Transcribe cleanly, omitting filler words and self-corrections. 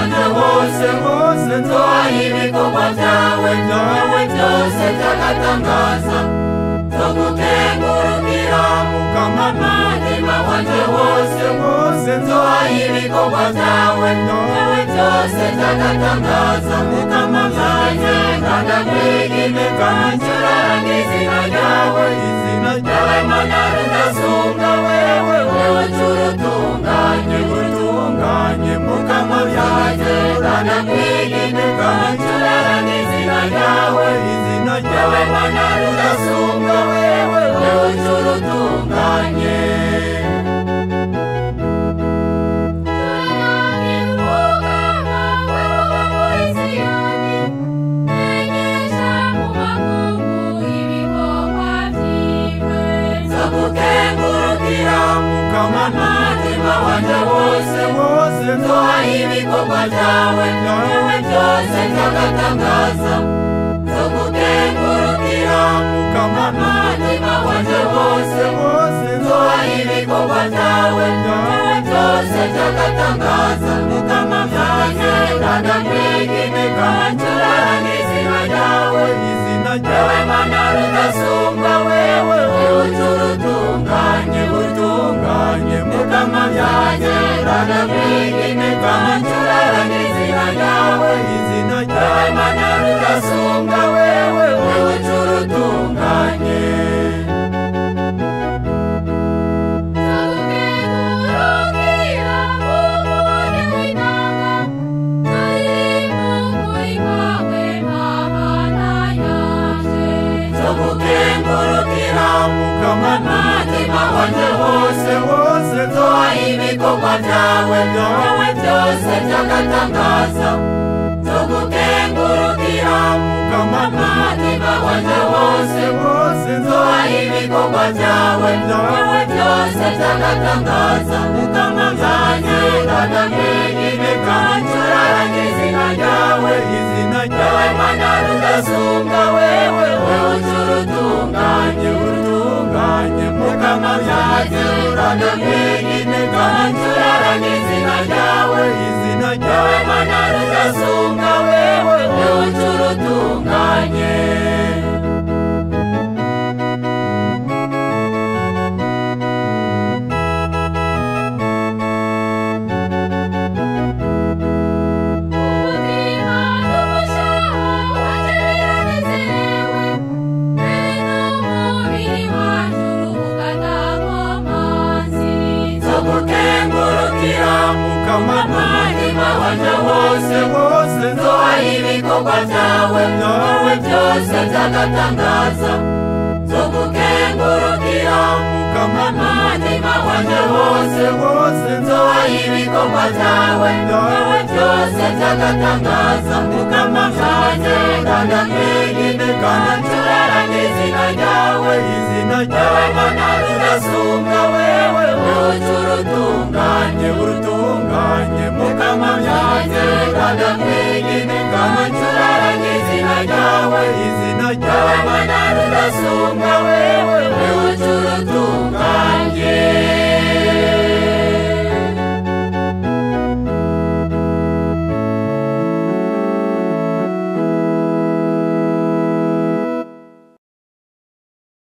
wanjye wose nzoha ibikorwa byawe byose by'agatangaza nzogukengurukira mukama umutima wanjye wose nzoha ibikorwa byawe byose by'agatangaza mukama wanjye ndandakwiga ncuranga izina ryawe mana rudasumbwa wewe urutunganye mukama wanjye ndandakwiga ncuranga izina ryawe mana rudasumbwa wewe urutunganye umutima wanjye wose nzoha ibikorwa byawe byose by'agatangaza nzogukengurukira mukama umutima wanjye wose nzoha ibikorwa byawe byose by'agatangaza mukama wanjye ndandakwiga ncuranga izina ryawe mana rudasumbwa wewe urutunganye mukama wanjye ndandakwiga ncuranga izina ryawe mana rudasumbwa wewe urutunganye nzogukengurukira mukama umutima wanjye wose nzoha ibikorwa byawe byose by'agatangaza nzogukengurukira mukama umutima wanjye wose nzoha ibikorwa byawe byose by'agatangaza mukama wanjye ndandakwiga ncuranga izina ryawe mana rudasumbwa wewe urutunganye mukama wanjye ndandakwiga ncuranga izina ryawe mana rudasumbwa wewe urutunganye mukama umutima wanjye wose nzoha ibikorwa byawe byose by'agatangaza nzogukengurukira mukama umutima wanjye wose nzoha ibikorwa byawe byose by'agatangaza mukama wanjye ndandakwiga ncuranga izina ryawe mana rudasumbwa wewe urutunganye